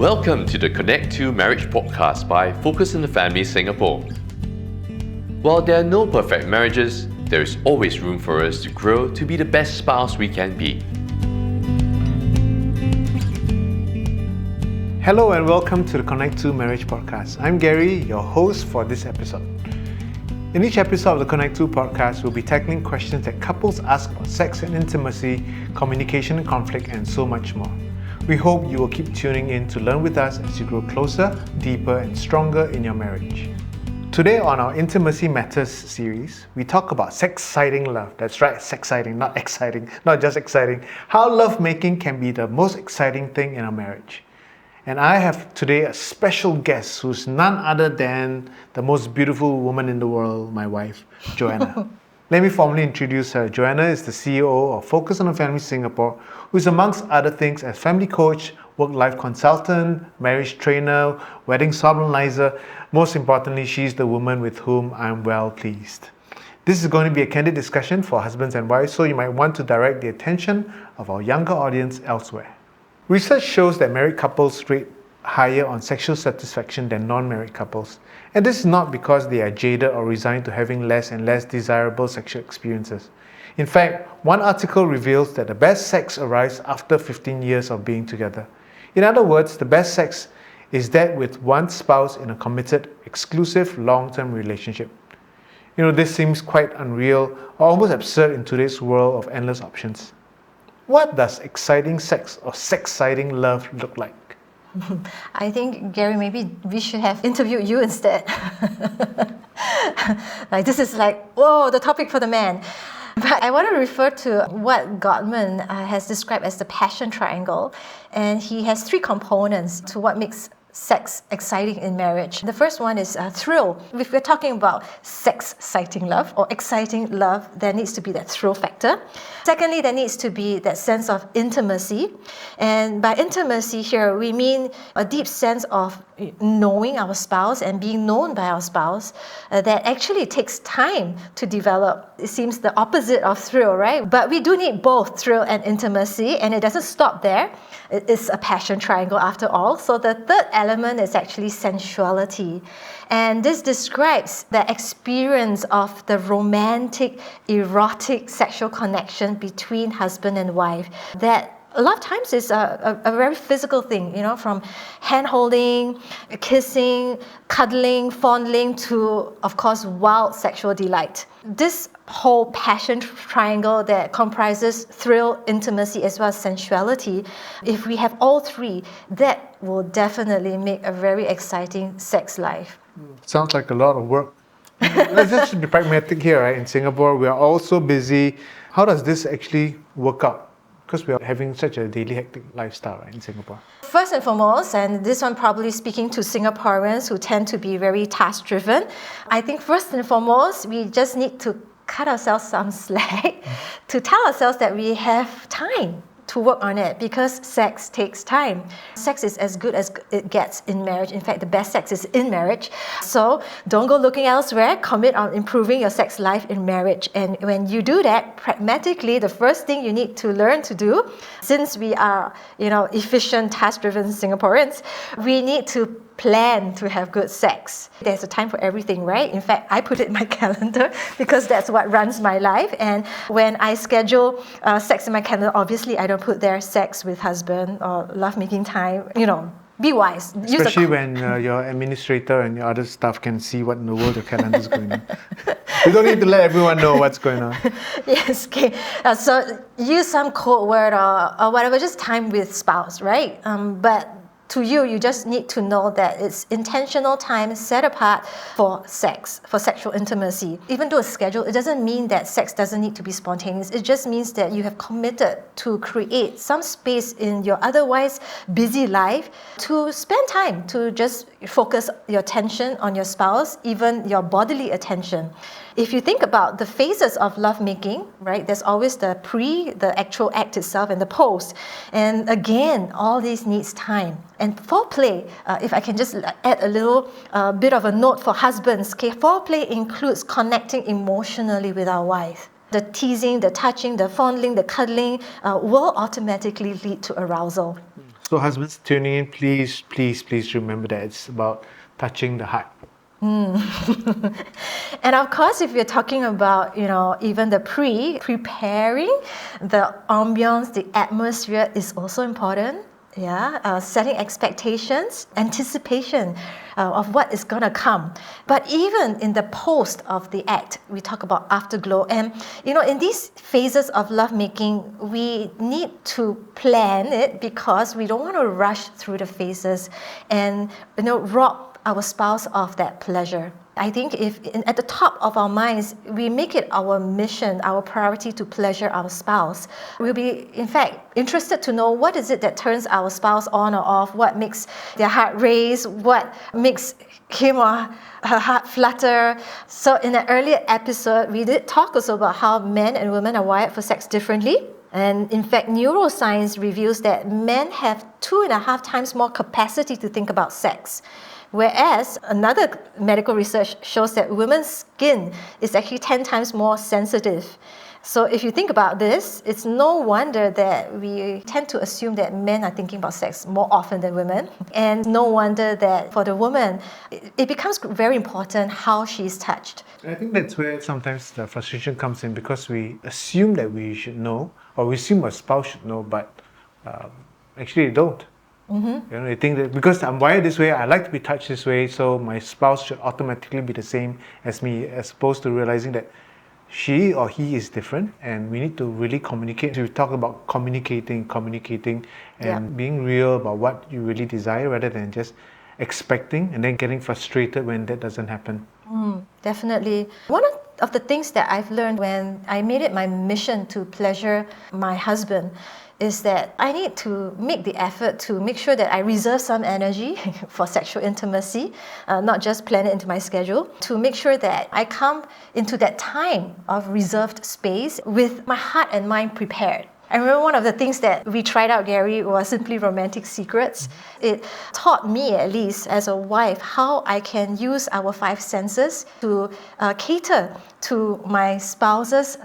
Welcome to the Connect to Marriage podcast by Focus on the Family Singapore. While there are no perfect marriages, there is always room for us to grow to be the best spouse we can be. Hello and welcome to the Connect to Marriage podcast. I'm Gary, your host for this episode. In each episode of the Connect to podcast, we'll be tackling questions that couples ask about sex and intimacy, communication and conflict, and so much more. We hope you will keep tuning in to learn with us as you grow closer, deeper, and stronger in your marriage. Today on our Intimacy Matters series, we talk about sex-citing love. That's right, sex-citing, not exciting, not just exciting. How lovemaking can be the most exciting thing in a marriage. And I have today a special guest who's none other than the most beautiful woman in the world, my wife, Joanna. Let me formally introduce her. Joanna is the CEO of Focus on the Family Singapore, who is amongst other things a family coach, work-life consultant, marriage trainer, wedding solemnizer. Most importantly, she's the woman with whom I'm well pleased. This is going to be a candid discussion for husbands and wives, so you might want to direct the attention of our younger audience elsewhere. Research shows that married couples rate higher on sexual satisfaction than non-married couples. And this is not because they are jaded or resigned to having less and less desirable sexual experiences. In fact, one article reveals that the best sex arrives after 15 years of being together. In other words, the best sex is that with one spouse in a committed, exclusive, long-term relationship. This seems quite unreal or almost absurd in today's world of endless options. What does exciting sex or sex-citing love look like? I think, Gary, maybe we should have interviewed you instead. This is the topic for the man. But I want to refer to what Gottman has described as the passion triangle. And he has three components to what makes sex exciting in marriage. The first one is thrill. If we're talking about sex-citing love or exciting love, there needs to be that thrill factor. Secondly, there needs to be that sense of intimacy. And by intimacy here, we mean a deep sense of knowing our spouse and being known by our spouse that actually takes time to develop. It seems the opposite of thrill, right? But we do need both thrill and intimacy, and it doesn't stop there. It is a passion triangle after all. So the third element is actually sensuality. And this describes the experience of the romantic, erotic sexual connection between husband and wife that a lot of times is a very physical thing, from hand-holding, kissing, cuddling, fondling to, of course, wild sexual delight. This whole passion triangle that comprises thrill, intimacy, as well as sensuality, if we have all three, that will definitely make a very exciting sex life. Sounds like a lot of work. Let's just be pragmatic here, right? In Singapore, we are all so busy. How does this actually work out? Because we are having such a daily hectic lifestyle, right, in Singapore. First and foremost, and this one probably speaking to Singaporeans who tend to be very task-driven, I think first and foremost, we just need to cut ourselves some slack to tell ourselves that we have time to work on it, because sex takes time. Sex is as good as it gets in marriage. In fact, the best sex is in marriage. So don't go looking elsewhere. Commit on improving your sex life in marriage. And when you do that, pragmatically, the first thing you need to learn to do, since we are, efficient, task-driven Singaporeans, we need to plan to have good sex. There's a time for everything, right? In fact, I put it in my calendar because that's what runs my life. And when I schedule sex in my calendar, obviously I don't put there sex with husband or lovemaking time. Be wise. Especially when your administrator and your other staff can see what in the world your calendar is going on. You don't need to let everyone know what's going on. Yes, okay. So use some code word or whatever, just time with spouse, right? But to you just need to know that it's intentional time set apart for sex, for sexual intimacy. Even though it's scheduled, it doesn't mean that sex doesn't need to be spontaneous. It just means that you have committed to create some space in your otherwise busy life to spend time to just focus your attention on your spouse, even your bodily attention. If you think about the phases of lovemaking, right, there's always the actual act itself, and the post. And again, all these needs time. And foreplay, if I can just add a little bit of a note for husbands, okay, foreplay includes connecting emotionally with our wife. The teasing, the touching, the fondling, the cuddling will automatically lead to arousal. So husbands tuning in, please remember that it's about touching the heart. And of course, if you're talking about, even the preparing, the ambience, the atmosphere is also important. Yeah, setting expectations, anticipation of what is gonna come. But even in the post of the act, we talk about afterglow. And in these phases of lovemaking, we need to plan it because we don't want to rush through the phases and rob our spouse of that pleasure. I think if at the top of our minds, we make it our mission, our priority to pleasure our spouse, we'll be, in fact, interested to know what is it that turns our spouse on or off, what makes their heart race, what makes him or her heart flutter. So in an earlier episode, we did talk also about how men and women are wired for sex differently. And in fact, neuroscience reveals that men have 2.5 times more capacity to think about sex. Whereas another medical research shows that women's skin is actually 10 times more sensitive. So if you think about this, it's no wonder that we tend to assume that men are thinking about sex more often than women. And no wonder that for the woman, it becomes very important how she's touched. I think that's where sometimes the frustration comes in, because we assume that we should know, or we assume our spouse should know, but actually they don't. They think that because I'm wired this way, I like to be touched this way, so my spouse should automatically be the same as me, as opposed to realizing that she or he is different, and we need to really communicate. We talk about communicating, and being real about what you really desire, rather than just expecting and then getting frustrated when that doesn't happen. Definitely. One of the things that I've learned when I made it my mission to pleasure my husband is that I need to make the effort to make sure that I reserve some energy for sexual intimacy, not just plan it into my schedule, to make sure that I come into that time of reserved space with my heart and mind prepared. I remember one of the things that we tried out, Gary, was Simply Romantic Secrets. It taught me, at least as a wife, how I can use our 5 senses to cater to my spouse's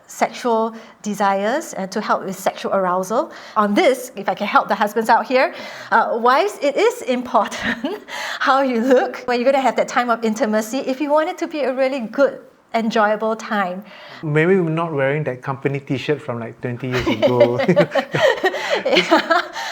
sexual desires and to help with sexual arousal. On this, if I can help the husbands out here, wives, it is important how you look when you're going to have that time of intimacy if you want it to be a really good, enjoyable time. Maybe we're not wearing that company t-shirt from like 20 years ago.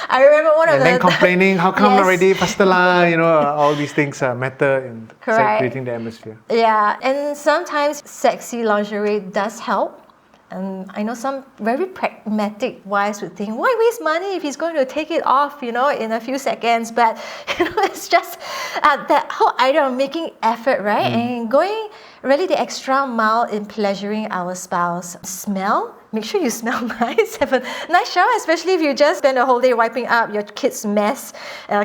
I remember one of and then complaining, how come not ready, faster lah, all these things matter in creating the atmosphere. Yeah, and sometimes sexy lingerie does help. And I know some very pragmatic wives would think, why waste money if he's going to take it off, in a few seconds? But, it's just that whole idea of making effort, right? And going really the extra mile in pleasuring our spouse. Smell. Make sure you smell nice. Have a nice shower, especially if you just spend the whole day wiping up your kids' mess,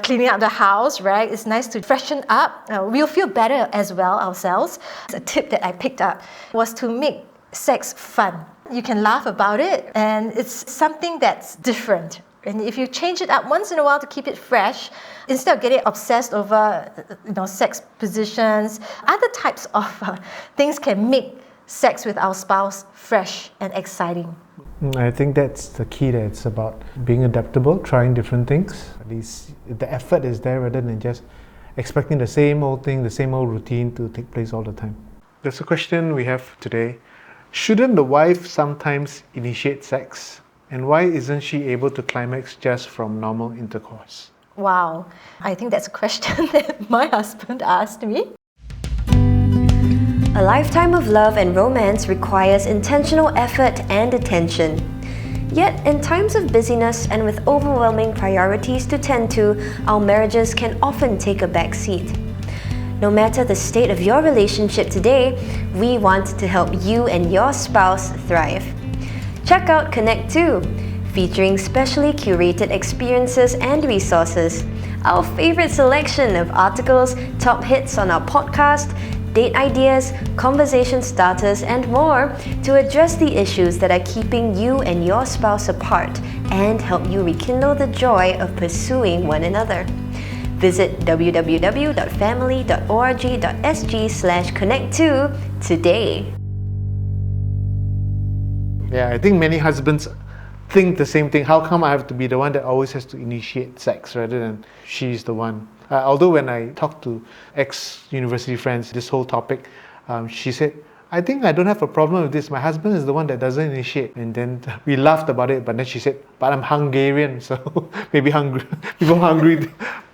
cleaning up the house, right? It's nice to freshen up. We'll feel better as well ourselves. A tip that I picked up was to make sex fun. You can laugh about it, and it's something that's different. And if you change it up once in a while to keep it fresh, instead of getting obsessed over, sex positions, other types of things can make sex with our spouse fresh and exciting. I think that's the key there. It's about being adaptable, trying different things. At least the effort is there rather than just expecting the same old thing, the same old routine to take place all the time. There's a question we have today. Shouldn't the wife sometimes initiate sex? And why isn't she able to climax just from normal intercourse? Wow, I think that's a question that my husband asked me. A lifetime of love and romance requires intentional effort and attention. Yet, in times of busyness and with overwhelming priorities to tend to, our marriages can often take a back seat. No matter the state of your relationship today, we want to help you and your spouse thrive. Check out Connect 2, featuring specially curated experiences and resources, our favorite selection of articles, top hits on our podcast, date ideas, conversation starters, and more to address the issues that are keeping you and your spouse apart and help you rekindle the joy of pursuing one another. Visit www.family.org.sg/connect2 today. Yeah, I think many husbands think the same thing. How come I have to be the one that always has to initiate sex rather than she's the one? Although when I talked to ex-university friends, this whole topic, she said, I think I don't have a problem with this. My husband is the one that doesn't initiate. And then we laughed about it, but then she said, but I'm Hungarian, so maybe people hungry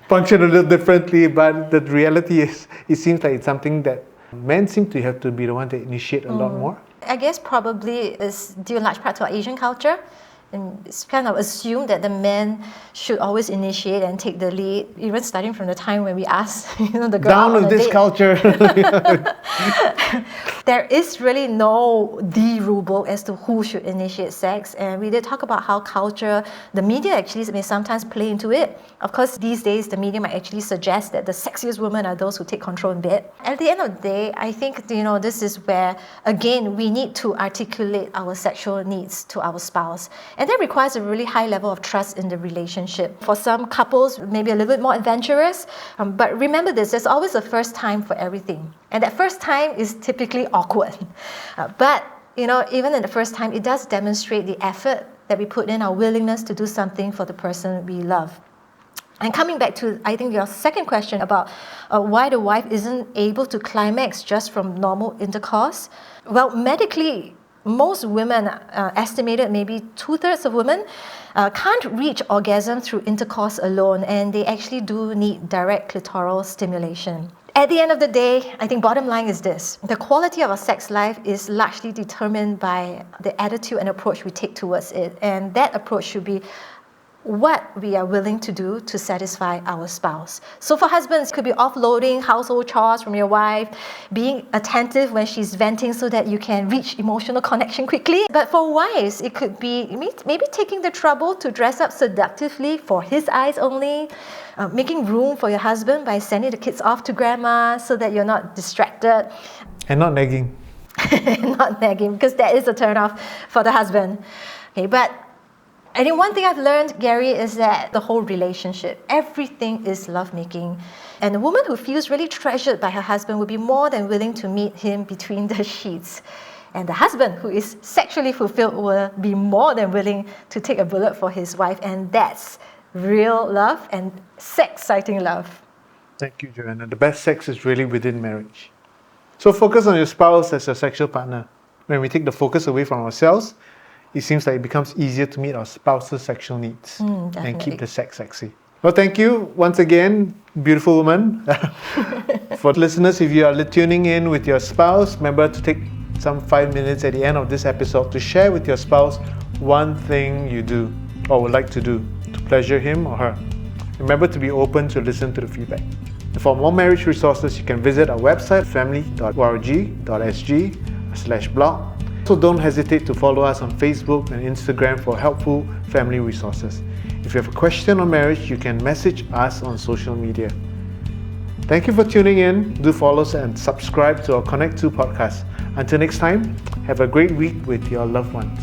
function a little differently. But the reality is, it seems like it's something that men seem to have to be the one that initiate a lot more. I guess probably is due in large part to our Asian culture. And it's kind of assumed that the men should always initiate and take the lead, even starting from the time when we ask, the girl Down with this date. culture. There is really no rule book as to who should initiate sex, and we did talk about how culture, the media actually may sometimes play into it. Of course, these days the media might actually suggest that the sexiest women are those who take control in bed. At the end of the day, I think this is where again we need to articulate our sexual needs to our spouse, and that requires a really high level of trust in the relationship. For some couples, maybe a little bit more adventurous, but remember this: there's always a first time for everything. And that first time is typically awkward. But even in the first time, it does demonstrate the effort that we put in, our willingness to do something for the person we love. And coming back to, I think, your second question about why the wife isn't able to climax just from normal intercourse. Well, medically, most women, estimated maybe 2/3 of women, can't reach orgasm through intercourse alone, and they actually do need direct clitoral stimulation. At the end of the day, I think bottom line is this: the quality of our sex life is largely determined by the attitude and approach we take towards it, and that approach should be what we are willing to do to satisfy our spouse. So for husbands, it could be offloading household chores from your wife, being attentive when she's venting so that you can reach emotional connection quickly. But for wives, it could be maybe taking the trouble to dress up seductively for his eyes only, making room for your husband by sending the kids off to grandma so that you're not distracted. And not nagging. Not nagging, because that is a turn-off for the husband. Okay, but I think one thing I've learned, Gary, is that the whole relationship, everything is lovemaking. And a woman who feels really treasured by her husband will be more than willing to meet him between the sheets. And the husband who is sexually fulfilled will be more than willing to take a bullet for his wife. And that's real love and sex-citing love. Thank you, Joanna. The best sex is really within marriage. So focus on your spouse as your sexual partner. When we take the focus away from ourselves, it seems like it becomes easier to meet our spouse's sexual needs and keep the sex sexy. Well, thank you once again, beautiful woman. For listeners, if you are tuning in with your spouse, remember to take some 5 minutes at the end of this episode to share with your spouse one thing you do or would like to do to pleasure him or her. Remember to be open to listen to the feedback. For more marriage resources, you can visit our website, family.org.sg/blog. Also, don't hesitate to follow us on Facebook and Instagram for helpful family resources. If you have a question on marriage, you can message us on social media. Thank you for tuning in. Do follow us and subscribe to our Connect 2 podcast. Until next time, have a great week with your loved ones.